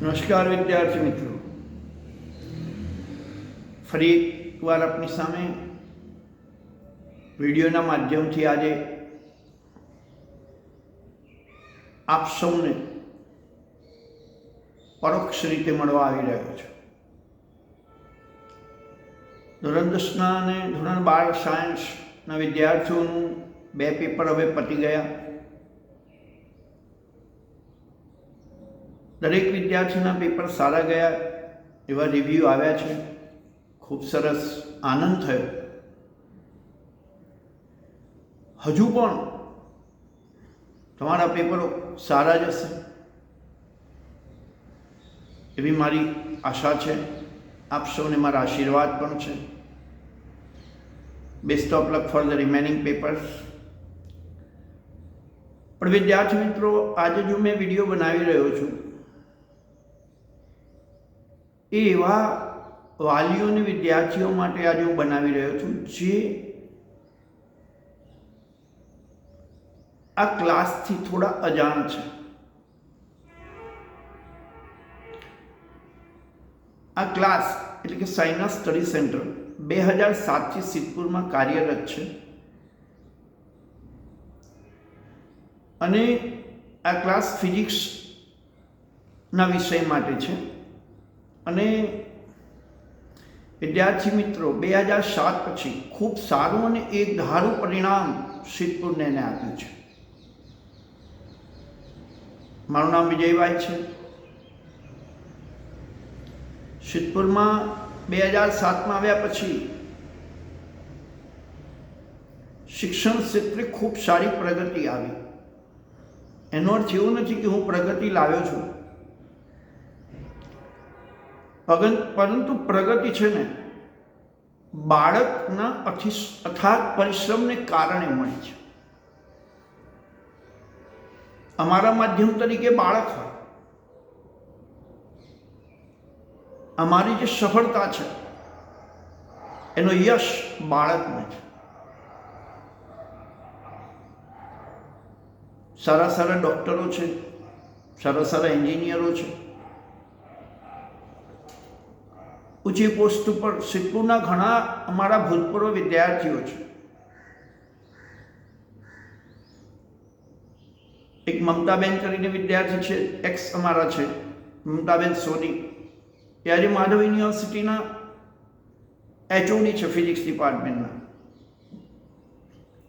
નમસ્કાર વિદ્યાર્થી મિત્રો, ફરી એકવાર આપની સામે વિડીયોના માધ્યમથી આજે આપ સૌને પરોક્ષ રીતે મળવા આવી રહ્યો છું. ધોરણ 10ના અને ધોરણ 12 સાયન્સના વિદ્યાર્થીઓનું 2 પેપર હવે પતી ગયા. દરેક વિદ્યાર્થીના પેપર સારા ગયા એવા રિવ્યૂ આવ્યા છે. ખૂબ સરસ, આનંદ થયો. હજુ પણ તમારા પેપરો સારા જ હશે એવી મારી આશા છે. આપ સૌને મારા આશીર્વાદ પણ છે. Best of luck for the remaining papers. પણ વિદ્યાર્થી મિત્રો, આજે જો મેં વિડીયો બનાવી રહ્યો છું એ એવા વાલીઓ અને વિદ્યાર્થીઓ માટે આજે હું બનાવી રહ્યો છું જે આ ક્લાસથી થોડા અજાણ છે. આ ક્લાસ એટલે કે સાયન્સ સ્ટડી સેન્ટર 2007થી સિદ્ધપુરમાં કાર્યરત છે અને આ ક્લાસ ફિઝિક્સના વિષય માટે છે. અને વિદ્યાર્થી મિત્રો, 2007 પછી ખૂબ સારું અને એક ધારું પરિણામ સિદ્ધપુરને આપ્યું છે. મારું નામ વિજયભાઈ છે. સિદ્ધપુરમાં 2007માં આવ્યા પછી શિક્ષણ ક્ષેત્રે ખૂબ સારી પ્રગતિ આવી. એનો અર્થ એવો નથી કે હું પ્રગતિ લાવ્યો છું, પરંતુ પ્રગતિ છે ને બાળકના અથાગ પરિશ્રમને કારણે મળી છે. અમારા માધ્યમ તરીકે બાળક હોય, અમારી જે સફળતા છે એનો યશ બાળકને છે. સારા સારા ડૉક્ટરો છે, સારા સારા એન્જિનિયરો છે. ઊંચી પોસ્ટ ઉપર સિદ્ધપુરના ઘણા અમારા ભૂતપૂર્વ વિદ્યાર્થીઓ છે. એક મમતાબેન કરીને વિદ્યાર્થી છે, એક્સ અમારા છે, મમતાબેન સોની. એ આજે માધવ યુનિવર્સિટીના HOD છે ફિઝિક્સ ડિપાર્ટમેન્ટના.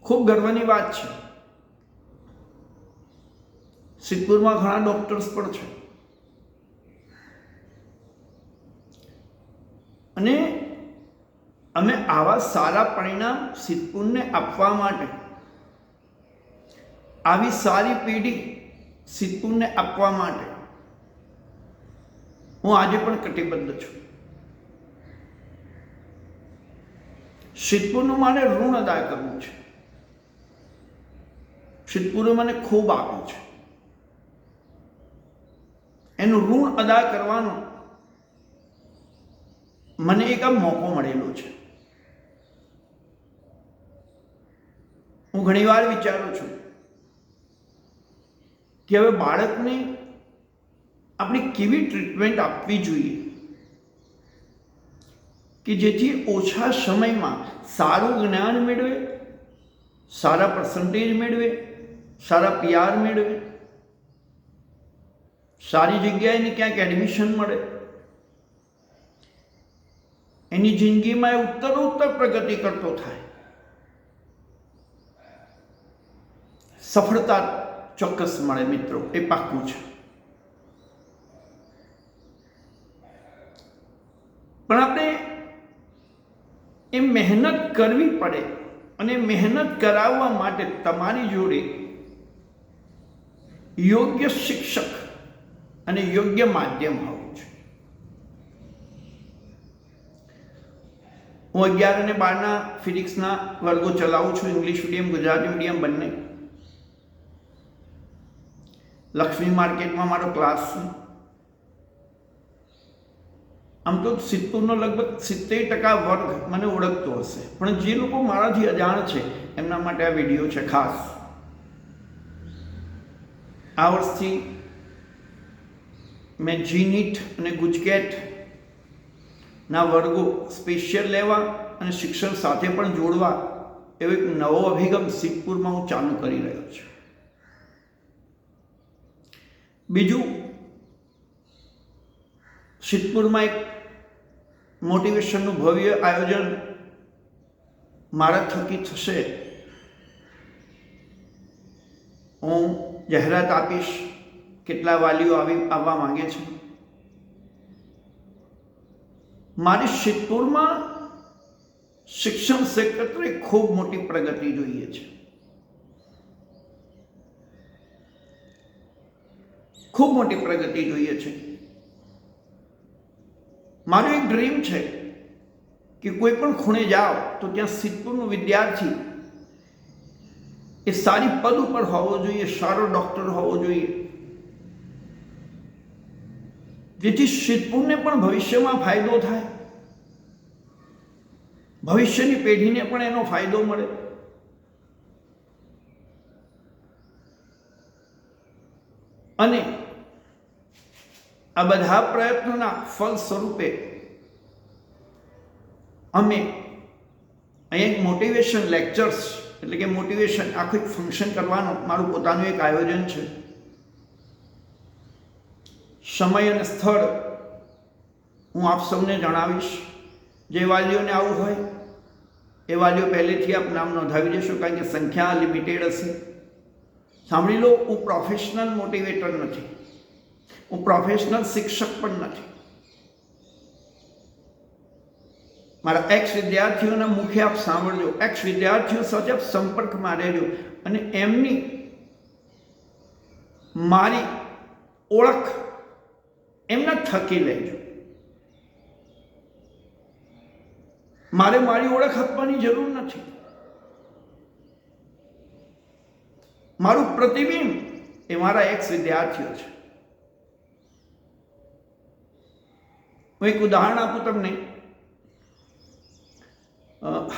ખૂબ ગર્વની વાત છે. સિદ્ધપુરમાં ઘણા ડૉક્ટર્સ પણ છે. અને અમે આવા સારા પરિણામ સિદ્ધપુરને આપવા માટે, આવી સારી પેઢી સિદ્ધપુરને આપવા માટે હું આજે પણ કટિબદ્ધ છું. સિદ્ધપુરનું મારે ઋણ અદા કરવું છે. સિદ્ધપુરે મને ખૂબ આપ્યું છે, એનું ઋણ અદા કરવાનો મને એક આ મોકો મળેલો છે. હું ઘણીવાર વિચારું છું કે હવે બાળકને આપણે કેવી ટ્રીટમેન્ટ આપવી જોઈએ કે જેથી ઓછા સમયમાં સારું જ્ઞાન મેળવે, સારા પર્સન્ટેજ મેળવે, સારા PR મેળવે, સારી જગ્યાએ એને ક્યાંક એડમિશન મળે, એની જિંદગીમાં એ ઉત્તરોત્તર પ્રગતિ કરતો થાય. સફળતા ચોક્કસ મળે મિત્રો, એ પાક્કું છે. પણ આપણે એ મહેનત કરવી પડે અને મહેનત કરાવવા માટે તમારી જોડે યોગ્ય શિક્ષક અને યોગ્ય માધ્યમ હોવું છે. હું 11 અને 12ના ફિઝિક્સના વર્ગો ચલાવું છું, ઇંગ્લિશ મીડિયમ, ગુજરાતી મીડિયમ બંને. લક્ષ્મી માર્કેટમાં મારો ક્લાસ છે. આમ તો સિદ્ધપુરનો લગભગ 70% વર્ગ મને ઓળખતો હશે, પણ જે લોકો મારાથી અજાણ છે એમના માટે આ વિડીયો છે ખાસ. આ વર્ષથી મેં જીનીટ અને ગુજકેટના વર્ગો સ્પેશિયલ લેવા અને શિક્ષણ સાથે પણ જોડવા એવો એક નવો અભિગમ સિદ્ધપુરમાં હું ચાલુ કરી રહ્યો છું. બીજું, સિદ્ધપુરમાં એક મોટિવેશનનું ભવ્ય આયોજન મારા થકી થશે. હું જાહેરાત આપીશ કેટલા વાલીઓ આવવા માંગે છે. મારી સિદ્ધપુરમાં શિક્ષણ ક્ષેત્રે ખૂબ મોટી પ્રગતિ જોઈએ છે. ખૂબ મોટી પ્રગતિ જોઈએ છે. મારું એક ડ્રીમ છે કે કોઈ પણ ખૂણે જાઓ તો ત્યાં સિદ્ધપુરનો વિદ્યાર્થી એ સારી પદ ઉપર હોવો જોઈએ, સારો ડૉક્ટર હોવો જોઈએ, જેથી સિદ્ધપુરને પણ ભવિષ્યમાં ફાયદો થાય, ભવિષ્યની પેઢીને પણ એનો ફાયદો મળે. અને આ બધા પ્રયત્નોના ફળ સ્વરૂપે અમે અહીં એક મોટિવેશન લેક્ચર્સ એટલે કે મોટિવેશન આખું એક ફંક્શન કરવાનું મારું પોતાનું એક આયોજન છે. સમય અને સ્થળ હું આપ સૌને જણાવીશ. જે વાલીઓને આવું હોય એ વાલીઓ પહેલેથી આપ નામ નોંધાવી દેશો, કારણ કે સંખ્યા લિમિટેડ હશે. સાંભળી લો, હું પ્રોફેશનલ મોટિવેટર નથી, હું પ્રોફેશનલ શિક્ષક પણ નથી. મારા એક્સ વિદ્યાર્થીઓના મુખે આપ સાંભળજો, એક્સ વિદ્યાર્થીઓ સાથે આપ સંપર્કમાં રહેજો અને એમની મારી ઓળખ એમના થકી લેજો. મારે મારી ઓળખ આપવાની જરૂર નથી. મારું પ્રતિબિંબ એ મારા એક્સ વિદ્યાર્થીઓ છે. હું એક ઉદાહરણ આપું તમને.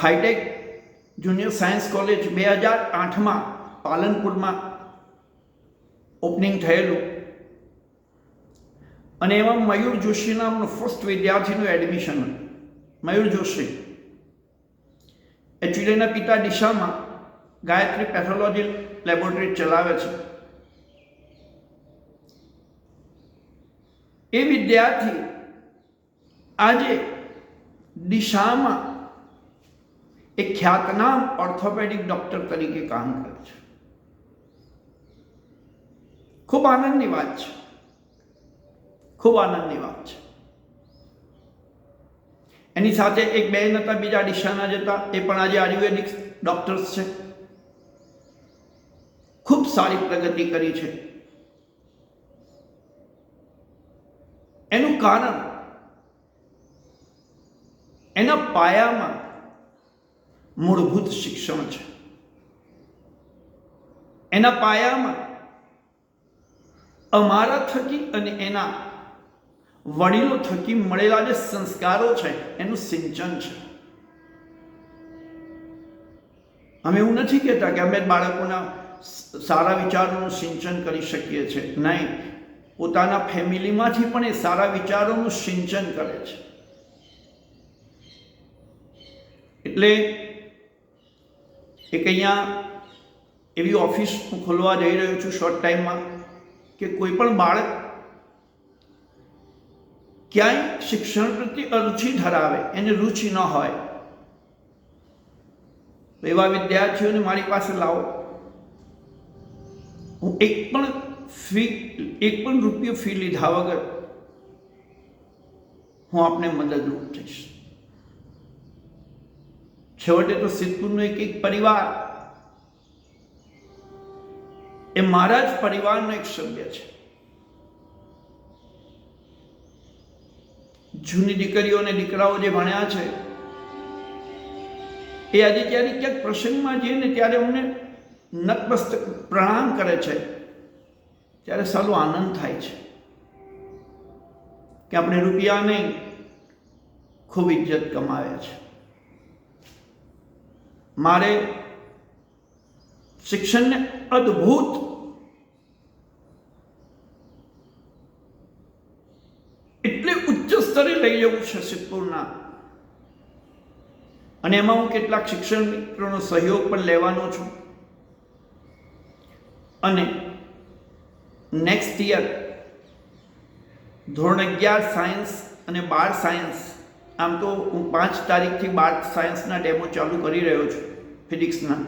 હાઈટેક જુનિયર સાયન્સ કોલેજ 2008માં પાલનપુરમાં ઓપનિંગ થયેલું અને એમાં મયુર જોશી નામનો ફર્સ્ટ વિદ્યાર્થીનું એડમિશન હતું. મયુર જોશી એકચ્યુઅલી એના પિતા દિશામાં ગાયત્રી પેથોલોજી લેબોરેટરી ચલાવે છે. એ વિદ્યાર્થી આજે દિશામાં એક ખ્યાતનામ ઓર્થોપેડિક ડોક્ટર તરીકે કામ કરે છે. ખૂબ આનંદની વાત છે, ખૂબ આનંદની વાત છે. એની સાથે એક બેન હતા બીજા દિશાના જતા, એ પણ આજે આયુર્વેદિક ડોક્ટર્સ છે. ખૂબ સારી પ્રગતિ કરી છે. એનું કારણ એના પાયામાં મૂળભૂત શિક્ષણ છે. એના પાયામાં અમારા થકી અને એના વડીલો થકી મળેલા જે સંસ્કારો છે એનું સિંચન છે. અમે એવું નથી કહેતા કે અમે બાળકોના સારા વિચારોનું સિંચન કરી શકીએ છીએ. નહીં, પોતાના ફેમિલીમાંથી પણ એ સારા વિચારોનું સિંચન કરે છે. એટલે એક અહીંયા એવી ઓફિસ હું ખોલવા જઈ રહ્યો છું શોર્ટ ટાઈમમાં કે કોઈ પણ બાળક ક્યાંય શિક્ષણ પ્રત્યે અરુચિ ધરાવે, એને રુચિ ન હોય, એવા વિદ્યાર્થીઓને મારી પાસે લાવો. હું એક પણ રૂપિયો ફી લીધા વગર હું આપને મદદરૂપ થઈશ. છેવટે તો સિદ્ધપુરનો એક પરિવાર એ મારા જ પરિવારનો એક સભ્ય છે. જૂની દીકરીઓ અને દીકરાઓ જે ભણ્યા છે એ આજે જ્યારે ક્યાંક પ્રસંગમાં જઈએ ને ત્યારે અમને નતમસ્તક પ્રણામ કરે છે, ત્યારે સારું આનંદ થાય છે કે આપણે રૂપિયા નહીં, ખૂબ ઇજ્જત કમાવ્યા છે. મારે શિક્ષણને અદ્ભુત ઉચ્ચ સ્તરે લઈ જવું છે સિદ્ધપુરના, અને એમાં હું કેટલાક શિક્ષણ મિત્રોનો સહયોગ પણ લેવાનો છું. અને નેક્સ્ટ યર ધોરણ 11 સાયન્સ અને 12 સાયન્સ, આમ તો હું 5 તારીખથી 12 સાયન્સના ડેમો ચાલુ કરી રહ્યો છું ફિઝિક્સના.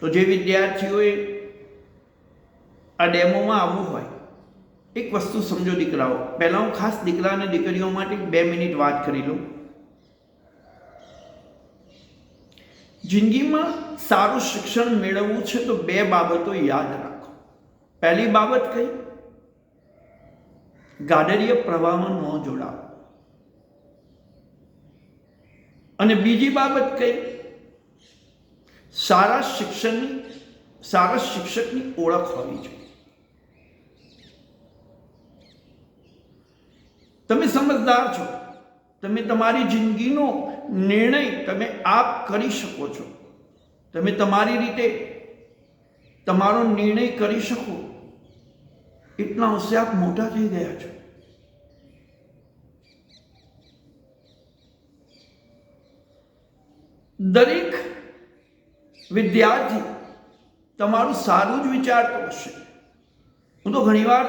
તો જે વિદ્યાર્થીઓએ આ ડેમોમાં આવવું હોય, એક વસ્તુ સમજો દીકરાઓ. પહેલાં હું ખાસ દીકરા અને દીકરીઓ માટે 2 મિનિટ વાત કરી લઉં. જિંદગીમાં સારું શિક્ષણ મેળવવું છે તો 2 બાબતો યાદ રાખો. પહેલી બાબત કઈ? ગાડરીય પ્રવાહમાં ન જોડાવ. અને બીજી બાબત કઈ? સારા શિક્ષકની ઓળખ હોવી જોઈએ. તમે સમજદાર છો, તમે તમારી જિંદગીનો નિર્ણય તમે આપ કરી શકો છો. તમે તમારી રીતે તમારો નિર્ણય કરી શકો એટલા અંશે આપ મોટા થઈ ગયા છો. દરેક વિદ્યાર્થી તમારું સારું જ વિચારતો હશે. હું તો ઘણીવાર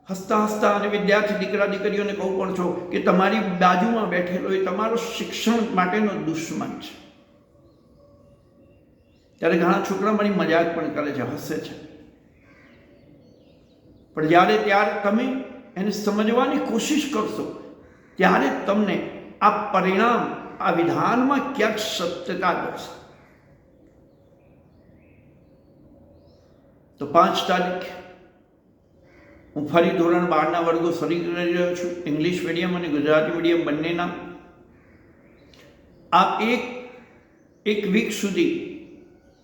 હસતા હસતા અને વિદ્યાર્થી દીકરા દીકરીઓને કહું પણ છો કે તમારી બાજુમાં બેઠેલો એ તમારો શિક્ષણ માટેનો દુશ્મન છે. ત્યારે ઘણા છોકરા મારી મજાક પણ કરે છે, હસે છે. પણ ત્યારે તમે એને સમજવાની કોશિશ કરશો ત્યારે તમને આ પરિણામ, આ વિધાનમાં ક્યાંક સત્યતા દર્શે. તો 5 તારીખ હું ફરી ધોરણ 12ના વર્ગો શરૂ કરી રહ્યો છું, ઇંગ્લિશ મીડિયમ અને ગુજરાતી મીડિયમ બંનેના. આપ એક વીક સુધી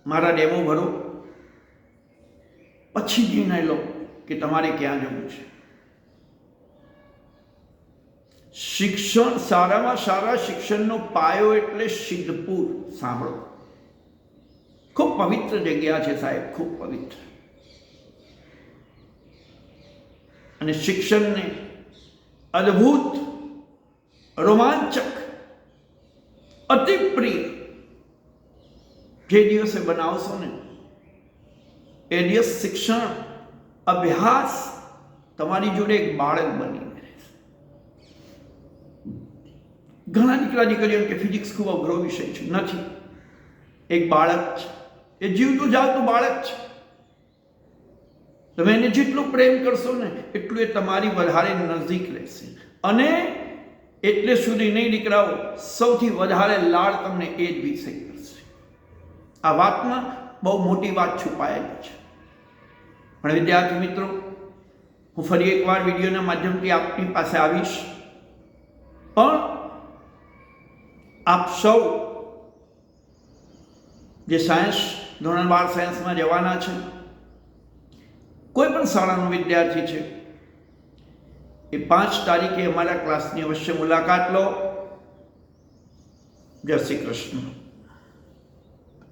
મારા ડેમો ભરો, પછી નિર્ણય લો કે તમારે ક્યાં જવું છે. શિક્ષણ, સારામાં સારા શિક્ષણનો પાયો એટલે સિદ્ધપુર. સાંભળો, ખૂબ પવિત્ર જગ્યા છે સાહેબ, ખૂબ પવિત્ર. અને શિક્ષણને અદ્ભુત, રોમાંચક, અતિ પ્રિય જે દિવસે બનાવશો ને એ દિવસ શિક્ષણ, અભ્યાસ તમારી જોડે એક બાળક બની. ઘણા દીકરા દીકરીઓ કે ફિઝિક્સ ખૂબ અઘરો વિષય છે. નથી, એક બાળક છે, એ જીવતું જાગતું બાળક છે. તમે એને જેટલું પ્રેમ કરશો ને એટલું એ તમારી વધારે નજીક રહેશે. અને એટલે સુધી નહીં દીકરાઓ, સૌથી વધારે લાડ તમને એ જ વિષય કરશે. આ વાતમાં બહુ મોટી વાત છુપાયેલી છે. પણ વિદ્યાર્થી મિત્રો, હું ફરી એકવાર વિડીયોના માધ્યમથી આપની પાસે આવીશ. પણ આપ સૌ જે સાયન્સ, ધોરણ 12 સાયન્સમાં જવાના છે, કોઈ પણ શાળાનો વિદ્યાર્થી છે, એ 5 તારીખે અમારા ક્લાસની અવશ્ય મુલાકાત લો. જય શ્રી કૃષ્ણ.